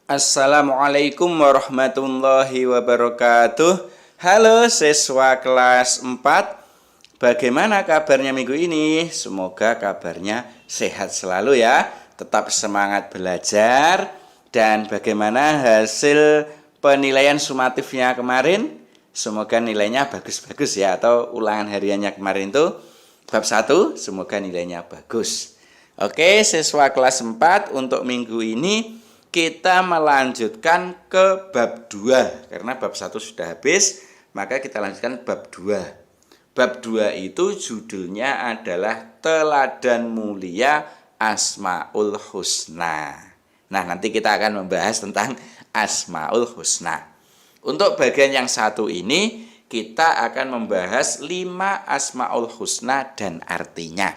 Assalamualaikum warahmatullahi wabarakatuh. Halo siswa kelas 4. Bagaimana kabarnya minggu ini? Semoga kabarnya sehat selalu ya. Tetap semangat belajar. Dan bagaimana hasil penilaian sumatifnya kemarin? Semoga nilainya bagus-bagus ya. Atau ulangan hariannya kemarin itu bab 1, semoga nilainya bagus. Oke, siswa kelas 4, untuk minggu ini kita melanjutkan ke bab 2. Karena bab 1 sudah habis, maka kita lanjutkan bab 2. Bab 2 itu judulnya adalah Teladan Mulia Asmaul Husna. Nah, nanti kita akan membahas tentang Asmaul Husna. Untuk bagian yang satu ini, kita akan membahas 5 Asmaul Husna dan artinya.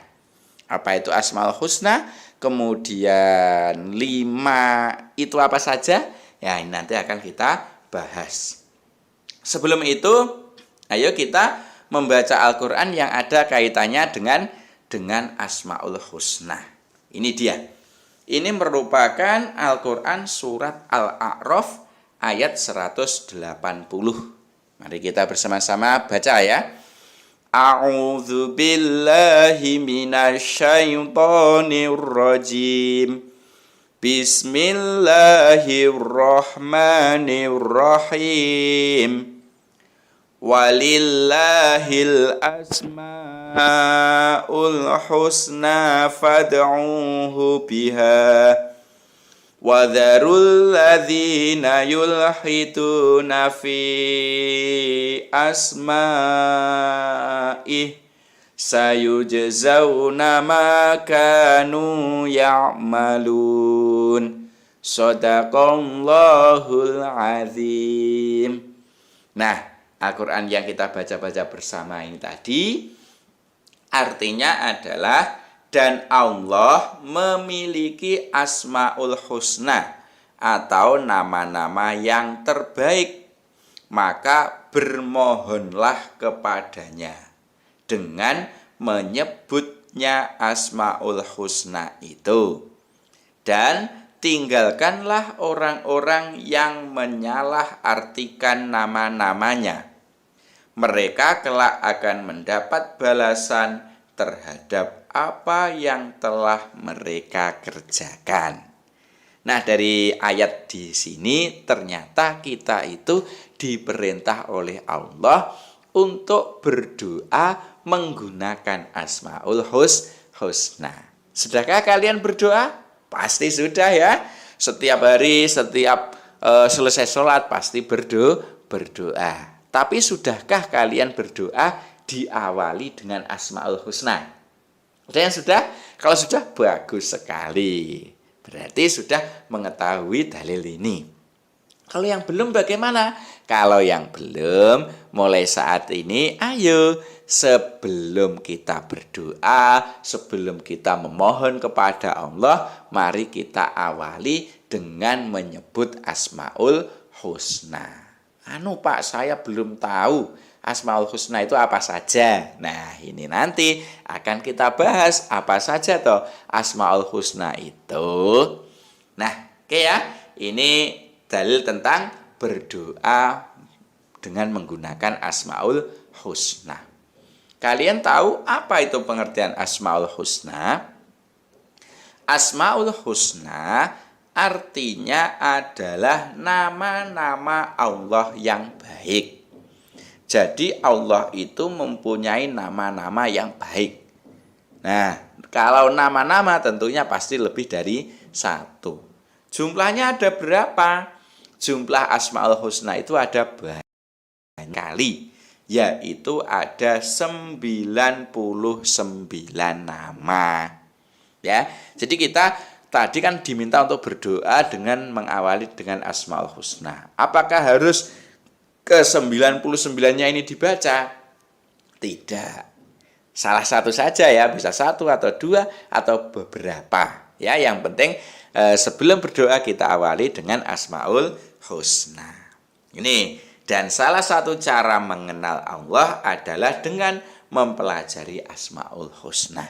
Apa itu Asmaul Husna? Kemudian 5 itu apa saja? Ya, ini nanti akan kita bahas. Sebelum itu, ayo kita membaca Al-Quran yang ada kaitannya dengan Asmaul Husna. Ini dia. Ini merupakan Al-Quran surat Al-A'raf ayat 180. Mari kita bersama-sama baca ya. A'udzu billahi minasyaitonir rajim. Bismillahirrahmanirrahim. Walillahil asmaul husna fad'uhu biha. Wadharul ladzina yulhiduna fi asma'ih sayujzauna ma kanu ya'malun. Shadaqallahul azim. Nah, Al-Quran yang kita baca-baca bersama ini tadi artinya adalah, dan Allah memiliki Asmaul Husna atau nama-nama yang terbaik, maka bermohonlah kepadanya dengan menyebutnya Asmaul Husna itu. Dan tinggalkanlah orang-orang yang menyalah-artikan nama-namanya. Mereka kelak akan mendapat balasan terhadap apa yang telah mereka kerjakan. Nah, dari ayat di sini ternyata kita itu diperintah oleh Allah untuk berdoa menggunakan Asmaul Husna. Sudahkah kalian berdoa? Pasti sudah ya. Setiap hari, setiap selesai sholat pasti berdoa. Tapi sudahkah kalian berdoa diawali dengan Asmaul Husna? Ada yang sudah? Kalau sudah, bagus sekali. Berarti sudah mengetahui dalil ini. Kalau yang belum bagaimana? Kalau yang belum, mulai saat ini, ayo sebelum kita berdoa, sebelum kita memohon kepada Allah, mari kita awali dengan menyebut Asmaul Husna. Pak, saya belum tahu Asmaul Husna itu apa saja. Nah, ini nanti akan kita bahas apa saja toh Asmaul Husna itu. Nah, oke ya. Ini dalil tentang berdoa dengan menggunakan Asmaul Husna. Kalian tahu apa itu pengertian Asmaul Husna? Asmaul Husna artinya adalah nama-nama Allah yang baik. Jadi Allah itu mempunyai nama-nama yang baik. Nah, kalau nama-nama tentunya pasti lebih dari 1. Jumlahnya ada berapa? Jumlah Asmaul Husna itu ada banyak kali, yaitu ada 99 nama. Ya, jadi kita tadi kan diminta untuk berdoa dengan mengawali dengan Asmaul Husna. Apakah harus ke 99-nya ini dibaca? Tidak. Salah satu saja ya, bisa 1 atau 2 atau beberapa. Ya, yang penting sebelum berdoa kita awali dengan Asmaul Husna. Ini, dan salah satu cara mengenal Allah adalah dengan mempelajari Asmaul Husna.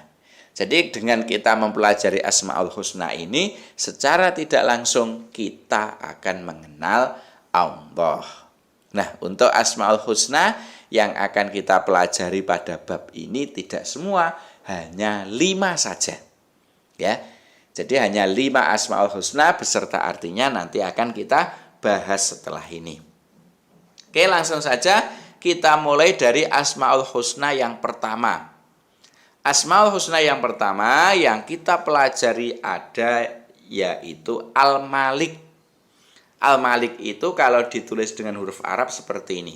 Jadi dengan kita mempelajari Asmaul Husna ini, secara tidak langsung kita akan mengenal Allah. Nah, untuk Asmaul Husna yang akan kita pelajari pada bab ini tidak semua, hanya 5 saja. Ya, jadi hanya 5 Asmaul Husna beserta artinya nanti akan kita bahas setelah ini. Oke, langsung saja kita mulai dari Asmaul Husna yang pertama. Asmaul Husna yang pertama yang kita pelajari ada yaitu Al-Malik. Al-Malik itu kalau ditulis dengan huruf Arab seperti ini.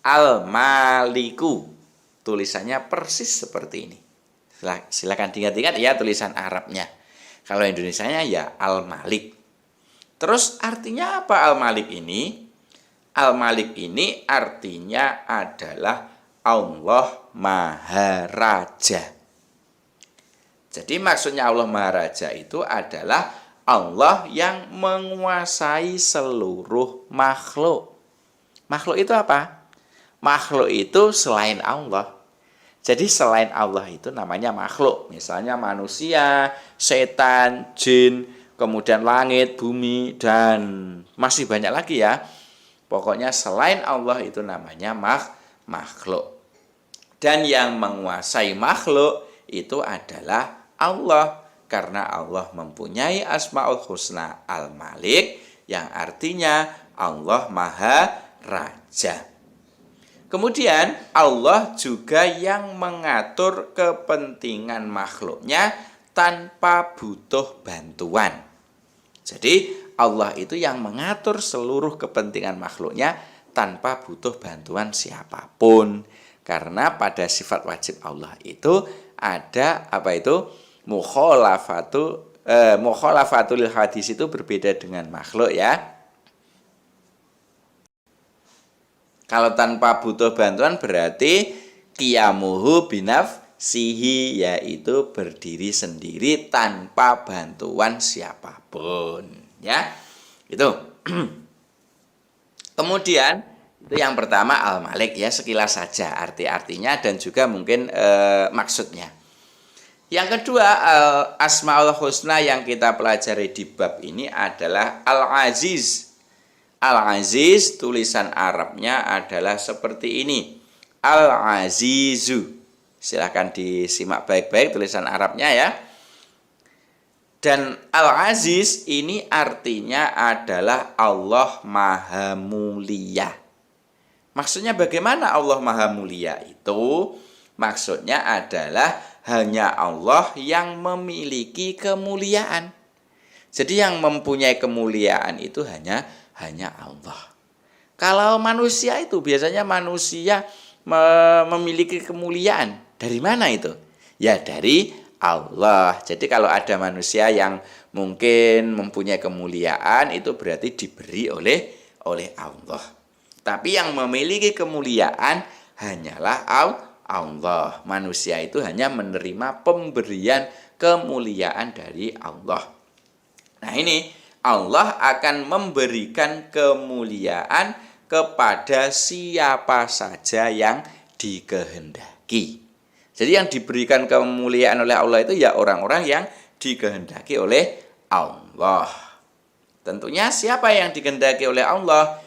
Al-Maliku. Tulisannya persis seperti ini. Silakan diingat-ingat ya tulisan Arabnya. Kalau Indonesianya ya Al-Malik. Terus artinya apa Al-Malik ini? Al-Malik ini artinya adalah Allah Maha Raja. Jadi maksudnya Allah Maha Raja itu adalah Allah yang menguasai seluruh makhluk. Makhluk itu apa? Makhluk itu selain Allah. Jadi selain Allah itu namanya makhluk. Misalnya manusia, setan, jin, kemudian langit, bumi, dan masih banyak lagi ya. Pokoknya selain Allah itu namanya makhluk. Dan yang menguasai makhluk itu adalah Allah, karena Allah mempunyai Asmaul Husna Al-Malik yang artinya Allah Maha Raja. Kemudian Allah juga yang mengatur kepentingan makhluknya tanpa butuh bantuan. Jadi Allah itu yang mengatur seluruh kepentingan makhluknya tanpa butuh bantuan siapapun. Karena pada sifat wajib Allah itu ada apa itu? Mukhalafatul hadis itu berbeda dengan makhluk ya. Kalau tanpa butuh bantuan berarti qiyamuhu binafsihi, yaitu berdiri sendiri tanpa bantuan siapapun ya. Itu. Kemudian itu yang pertama Al-Malik ya, sekilas saja arti-artinya dan juga mungkin maksudnya. Yang kedua, Asmaul Husna yang kita pelajari di bab ini adalah Al-Aziz. Al-Aziz tulisan Arabnya adalah seperti ini. Al-Azizu. Silahkan disimak baik-baik tulisan Arabnya ya. Dan Al-Aziz ini artinya adalah Allah Maha Mulia. Maksudnya bagaimana Allah Maha Mulia itu? Maksudnya adalah hanya Allah yang memiliki kemuliaan. Jadi yang mempunyai kemuliaan itu hanya Allah. Kalau manusia itu biasanya manusia memiliki kemuliaan. Dari mana itu? Ya dari Allah. Jadi kalau ada manusia yang mungkin mempunyai kemuliaan itu berarti diberi oleh Allah. Tapi yang memiliki kemuliaan hanyalah Allah. Manusia itu hanya menerima pemberian kemuliaan dari Allah. Nah ini Allah akan memberikan kemuliaan kepada siapa saja yang dikehendaki. Jadi yang diberikan kemuliaan oleh Allah itu ya orang-orang yang dikehendaki oleh Allah. Tentunya siapa yang dikehendaki oleh Allah?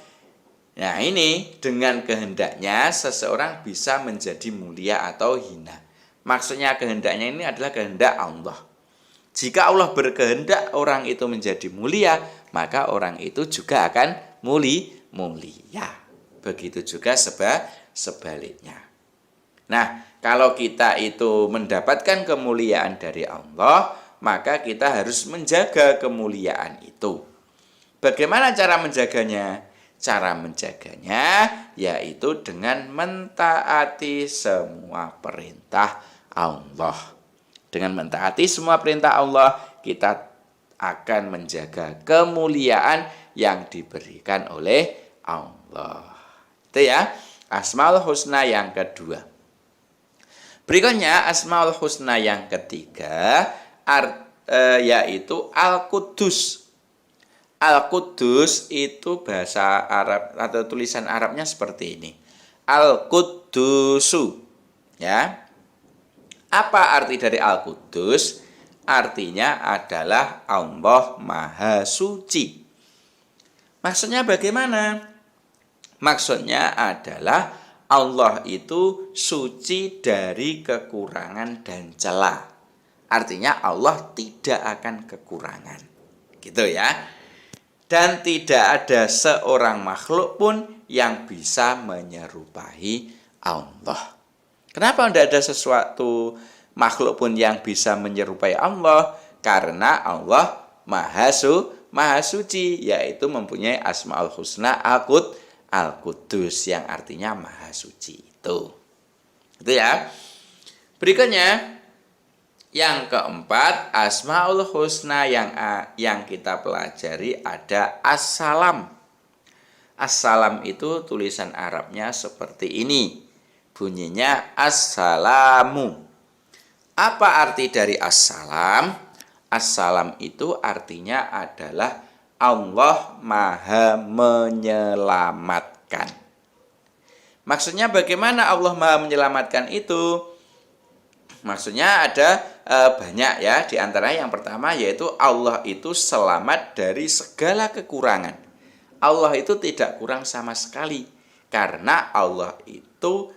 Nah ini dengan kehendaknya seseorang bisa menjadi mulia atau hina. Maksudnya kehendaknya ini adalah kehendak Allah. Jika Allah berkehendak orang itu menjadi mulia, maka orang itu juga akan mulia. Begitu juga sebaliknya. Nah, kalau kita itu mendapatkan kemuliaan dari Allah, maka kita harus menjaga kemuliaan itu. Bagaimana cara menjaganya? Cara menjaganya yaitu dengan mentaati semua perintah Allah. Dengan mentaati semua perintah Allah, kita akan menjaga kemuliaan yang diberikan oleh Allah. Itu ya, Asmaul Husna yang kedua. Berikutnya Asmaul Husna yang ketiga yaitu Al-Quddus. Al-Quddus itu bahasa Arab atau tulisan Arabnya seperti ini. Al-Quddusu. Ya. Apa arti dari Al-Qudus? Artinya adalah Allah Maha Suci. Maksudnya bagaimana? Maksudnya adalah Allah itu suci dari kekurangan dan celah. Artinya Allah tidak akan kekurangan. Gitu ya. Dan tidak ada seorang makhluk pun yang bisa menyerupai Allah. Kenapa tidak ada sesuatu makhluk pun yang bisa menyerupai Allah? Karena Allah Maha Suci, yaitu mempunyai Asmaul Husna Al-Qudus yang artinya Maha Suci itu. Itu ya. Berikutnya yang keempat, Asmaul Husna yang kita pelajari ada As-Salam. As-Salam itu tulisan Arabnya seperti ini. Bunyinya As-Salamu. Apa arti dari As-Salam? As-Salam itu artinya adalah Allah Maha menyelamatkan. Maksudnya bagaimana Allah Maha menyelamatkan itu? Maksudnya ada banyak ya. Di antaranya yang pertama yaitu Allah itu selamat dari segala kekurangan. Allah itu tidak kurang sama sekali. Karena Allah itu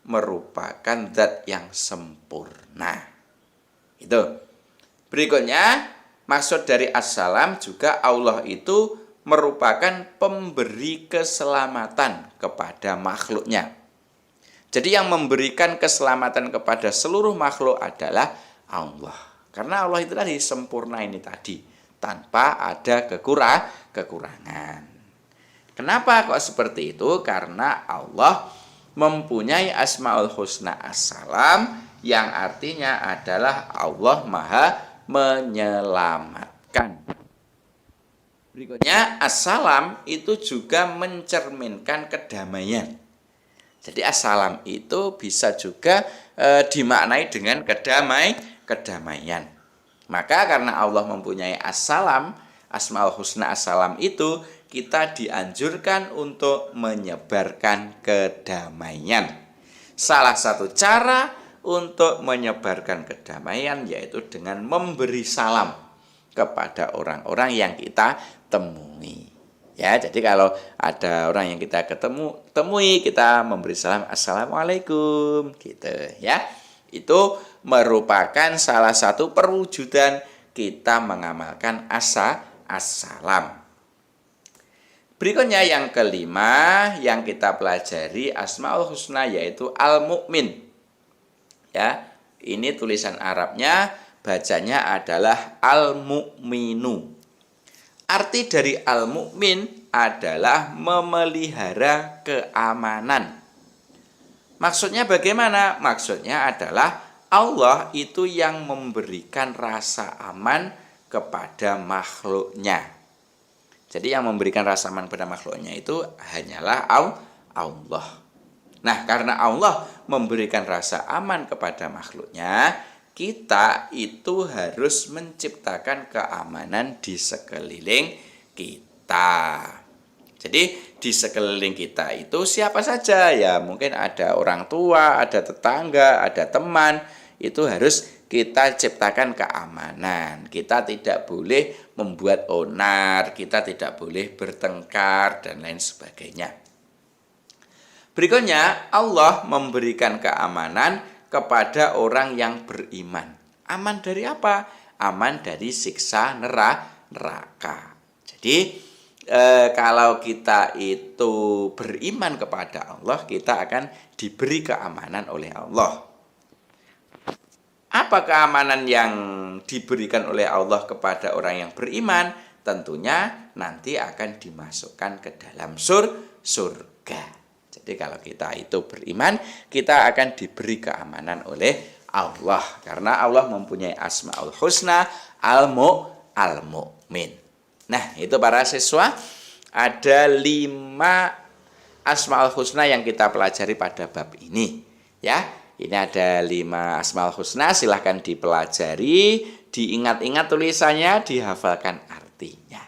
merupakan zat yang sempurna. Itu. Berikutnya, maksud dari As-Salam juga Allah itu merupakan pemberi keselamatan kepada makhluknya. Jadi yang memberikan keselamatan kepada seluruh makhluk adalah Allah. Karena Allah itu tadi sempurna ini tadi, tanpa ada kekurangan. Kenapa kok seperti itu? Karena Allah mempunyai Asmaul Husna As-Salam yang artinya adalah Allah Maha menyelamatkan. Berikutnya, As-Salam itu juga mencerminkan kedamaian. Jadi As-Salam itu bisa juga dimaknai dengan kedamaian. Maka karena Allah mempunyai As-Salam, Asmaul Husna As-Salam itu, kita dianjurkan untuk menyebarkan kedamaian. Salah satu cara untuk menyebarkan kedamaian yaitu dengan memberi salam kepada orang-orang yang kita temui. Ya, jadi kalau ada orang yang kita temui, kita memberi salam, Assalamualaikum, gitu ya. Itu merupakan salah satu perwujudan kita mengamalkan as-salam. Berikutnya yang kelima yang kita pelajari Asmaul Husna yaitu Al-Mu'min. Ya, ini tulisan Arabnya, bacanya adalah Al-Mu'minu. Arti dari Al-Mu'min adalah memelihara keamanan. Maksudnya bagaimana? Maksudnya adalah Allah itu yang memberikan rasa aman kepada makhluknya. Jadi yang memberikan rasa aman kepada makhluknya itu hanyalah Allah. Nah, karena Allah memberikan rasa aman kepada makhluknya, kita itu harus menciptakan keamanan di sekeliling kita. Jadi di sekeliling kita itu siapa saja ya, mungkin ada orang tua, ada tetangga, ada teman, itu harus kita ciptakan keamanan. Kita tidak boleh membuat onar, kita tidak boleh bertengkar dan lain sebagainya. Berikutnya, Allah memberikan keamanan kepada orang yang beriman. Aman dari apa? Aman dari siksa neraka. Jadi, kalau kita itu beriman kepada Allah, kita akan diberi keamanan oleh Allah. Apa keamanan yang diberikan oleh Allah kepada orang yang beriman? Tentunya nanti akan dimasukkan ke dalam surga. Jadi kalau kita itu beriman, kita akan diberi keamanan oleh Allah. Karena Allah mempunyai Asmaul Husna Al-Mu'min. Nah, itu para siswa, ada 5 Asmaul Husna yang kita pelajari pada bab ini. Ya, ini ada 5 Asmaul Husna, silahkan dipelajari, diingat-ingat tulisannya, dihafalkan artinya.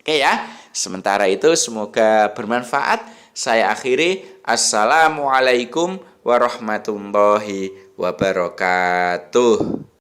Oke ya, sementara itu semoga bermanfaat. Saya akhiri. Assalamualaikum warahmatullahi wabarakatuh.